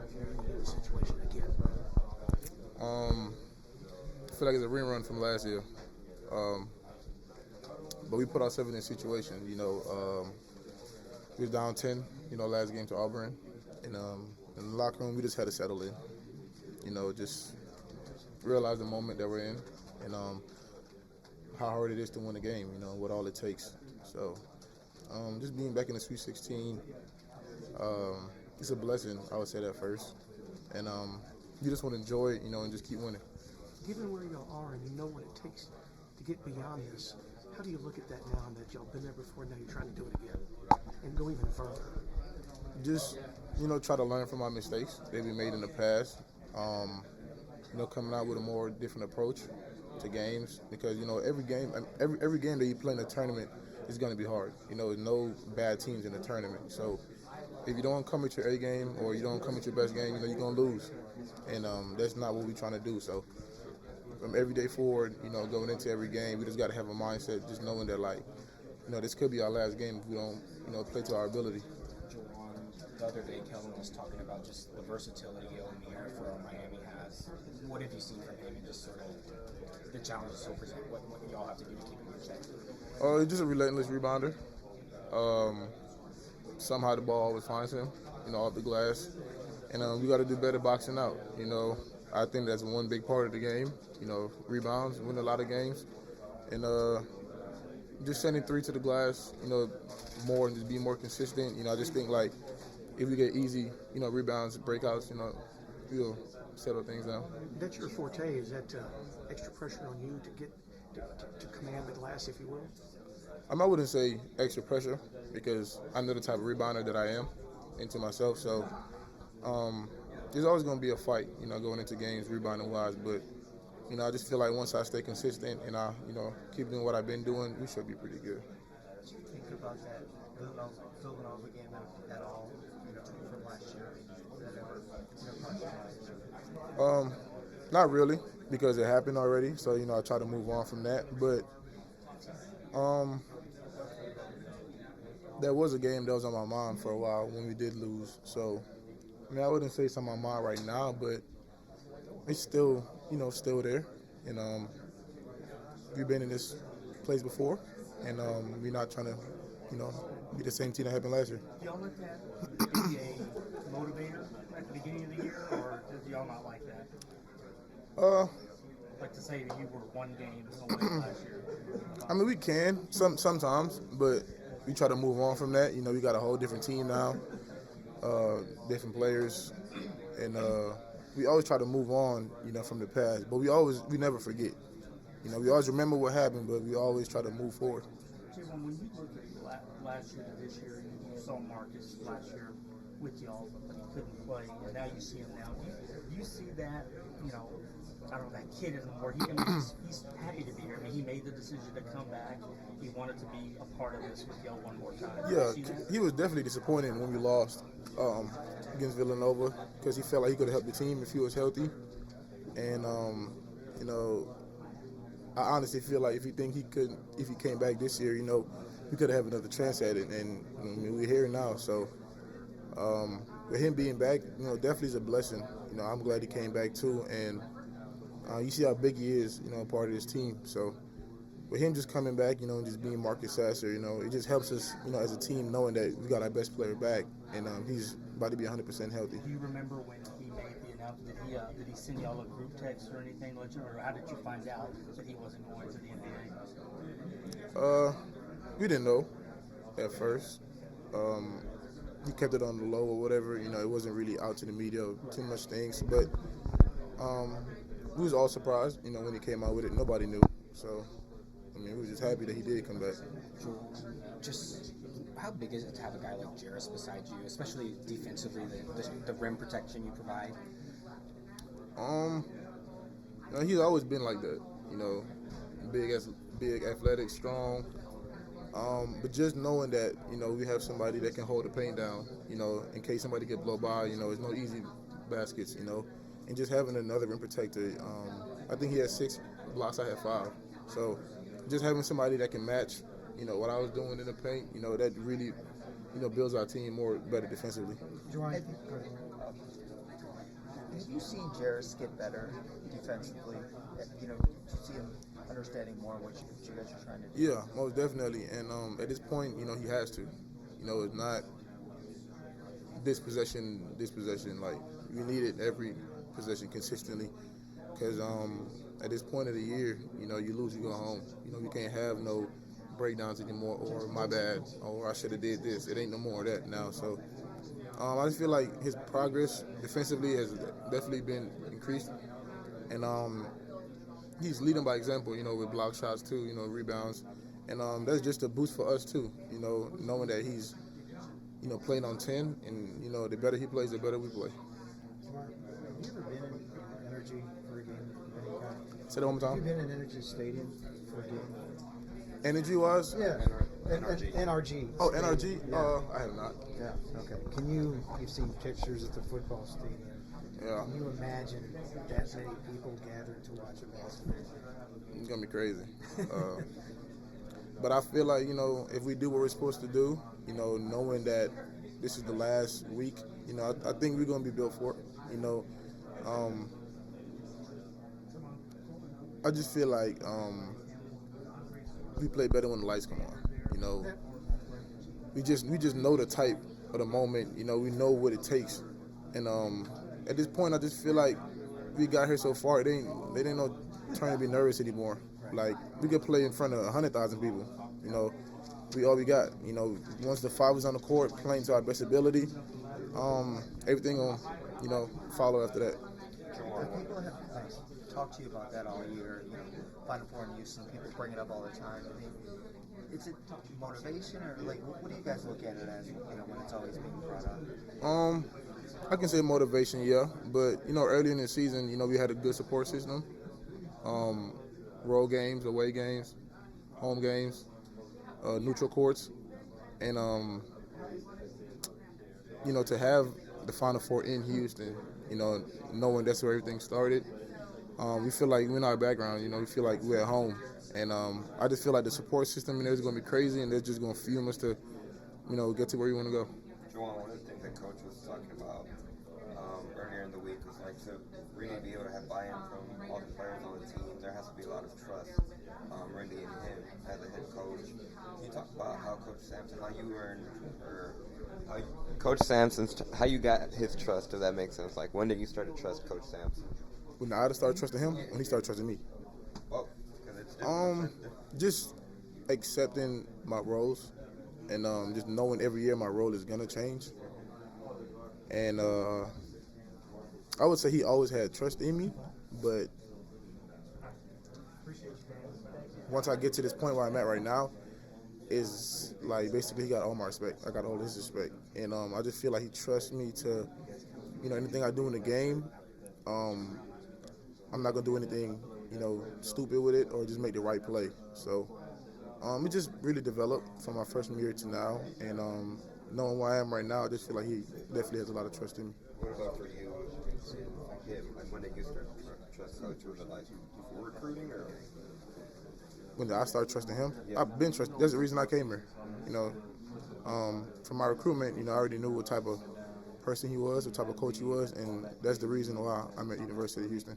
if you're in this situation again? I feel like it's a rerun from last year. Um, but we put ourselves in this situation. We was down 10, last game to Auburn. And in the locker room, we just had to settle in. Just realize the moment that we're in and how hard it is to win a game, what all it takes. So just being back in the Sweet 16, it's a blessing, I would say that first. And you just want to enjoy it, and just keep winning. Given where y'all are and you know what it takes to get beyond this, how do you look at that now that y'all been there before, now you're trying to do it again and go even further? Just, try to learn from our mistakes that we made in the past. Coming out with a more different approach to games because, every game that you play in a tournament is going to be hard. No bad teams in the tournament. So if you don't come at your A game or you don't come at your best game, you're going to lose. And that's not what we're trying to do. So from every day forward, going into every game, we just got to have a mindset just knowing that, this could be our last game if we don't, play to our ability. The other day, Kelvin was talking about just the versatility O'Neal for Miami has. What have you seen from him and just sort of the challenges he'll present? What y'all have to do to keep him in check? He's just a relentless rebounder. Somehow the ball always finds him, off the glass. And we got to do better boxing out. I think that's one big part of the game. Rebounds, win a lot of games. And just sending three to the glass, more and just be more consistent. I just think, if we get easy, rebounds, breakouts, we'll settle things down. That's your forte. Is that extra pressure on you to get to command the glass, if you will? I wouldn't say extra pressure because I know the type of rebounder that I am into myself. So there's always going to be a fight, going into games rebounding wise. But I just feel like once I stay consistent and I, keep doing what I've been doing, we should be pretty good. Think about that Villanova game at all, from last year. Not really, because it happened already. So I try to move on from that. But there was a game that was on my mind for a while when we did lose. So I wouldn't say it's on my mind right now, but it's still, still there. And we've been in this place before, and we're not trying to, be the same team that happened last year. Do y'all let that be a motivator at the beginning of the year, or do y'all not like that? Like to say that you were one game away last year. We can sometimes, but we try to move on from that. We got a whole different team now, different players, and we always try to move on, from the past. But we never forget. We always remember what happened, but we always try to move forward. When you look at last year to this year, you saw Marcus last year with y'all, but he couldn't play, and now you see him now. Do you see that, I don't know, that kid isn't more. He's happy to be here. He made the decision to come back. He wanted to be a part of this with y'all one more time. Yeah, he was definitely disappointed when we lost against Villanova because he felt like he could have helped the team if he was healthy. And, I honestly feel like if he came back this year, we could have another chance at it. And we're here now. So with him being back, definitely is a blessing. I'm glad he came back too. And you see how big he is, part of this team. So with him just coming back, and just being Marcus Sasser, it just helps us, as a team knowing that we got our best player back and he's about to be 100% healthy. Do you remember when he made the announcement? Did he send y'all a group text or anything, or how did you find out that he wasn't going to the NBA? We didn't know at first. He kept it on the low or whatever. It wasn't really out to the media, too much things. But we was all surprised, when he came out with it. Nobody knew. So, we were just happy that he did come back. Just how big is it to have a guy like Jarris beside you, especially defensively, the rim protection you provide? He's always been like that. Big, athletic, strong. But just knowing that, we have somebody that can hold the paint down, in case somebody get blown by, it's no easy baskets, and just having another rim protector. I think he had 6 blocks, I had 5. So just having somebody that can match, what I was doing in the paint, that really, builds our team better defensively. you see Jarris get better defensively? You know, do you see him understanding more what you guys are trying to do? Yeah, most definitely. And at this point, you know, he has to. You know, it's not this possession. Like, we need it every possession consistently. Because at this point of the year, you know, you lose, you go home. You know, you can't have no breakdowns anymore, or my bad, or I should have did this. It ain't no more of that now. So I just feel like his progress defensively has definitely been increased. And he's leading by example, you know, with block shots too, you know, rebounds. And that's just a boost for us too, you know, knowing that he's, you know, playing on 10. And, you know, the better he plays, the better we play. Mark, have you ever been in Energy for a game of any kind? Say that one more Have you time. been in Energy Stadium for a game? Energy-wise? Yeah. NRG. Oh, NRG? Yeah. I have not. Yeah. Okay. You've seen pictures at the football stadium. Yeah. Can you imagine that many people gathered to watch a basketball game? It's going to be crazy. But I feel like, you know, if we do what we're supposed to do, you know, knowing that this is the last week, you know, I think we're going to be built for it. You know, I just feel like we play better when the lights come on. You know, we just know the type of the moment. You know, we know what it takes. And at this point, I just feel like we got here so far. It ain't no trying to be nervous anymore. Like, we could play in front of 100,000 people. You know, all we got. You know, once the 5 is on the court, playing to our best ability, everything will, you know, follow after that. People have talked to you about that all year. You know, Final Four in Houston, people bring it up all the time. I mean, is it motivation, or like what do you guys look at it as? You know, when it's always being brought up. I can say motivation, yeah, but you know, early in the season, you know, we had a good support system. Road games, away games, home games, neutral courts, and you know, to have the Final Four in Houston, you know, knowing that's where everything started, we feel like we're in our background. You know, we feel like we're at home, and I just feel like the support system in there is going to be crazy, and they're just going to fuel us to, you know, get to where we want to go. Juwan, one of the things that Coach was talking about earlier in the week was like to really be able to have buy-in from all the players on the team. There has to be a lot of trust, really, in him as a head coach. Can you talk about how Coach Sampson, how you earned, or Coach Sampson's, how you got his trust? If that makes sense. Like, when did you start to trust Coach Sampson? When I started trusting him, when he started trusting me. Well, because it's different. Just accepting my roles, and just knowing every year my role is gonna change. And I would say he always had trust in me, but once I get to this point where I'm at right now, is like basically he got all my respect. I got all his respect, and I just feel like he trusts me to, you know, anything I do in the game, I'm not gonna do anything, you know, stupid with it or just make the right play. So it just really developed from my freshman year to now, and knowing where I am right now, I just feel like he definitely has a lot of trust in me. What about for you, him? Like, when did you start to trust Coach? Was it like before recruiting, or? When I started trusting him, Yeah. I've been trusting. That's the reason I came here. You know, from my recruitment, you know, I already knew what type of person he was, what type of coach he was, and that's the reason why I'm at University of Houston.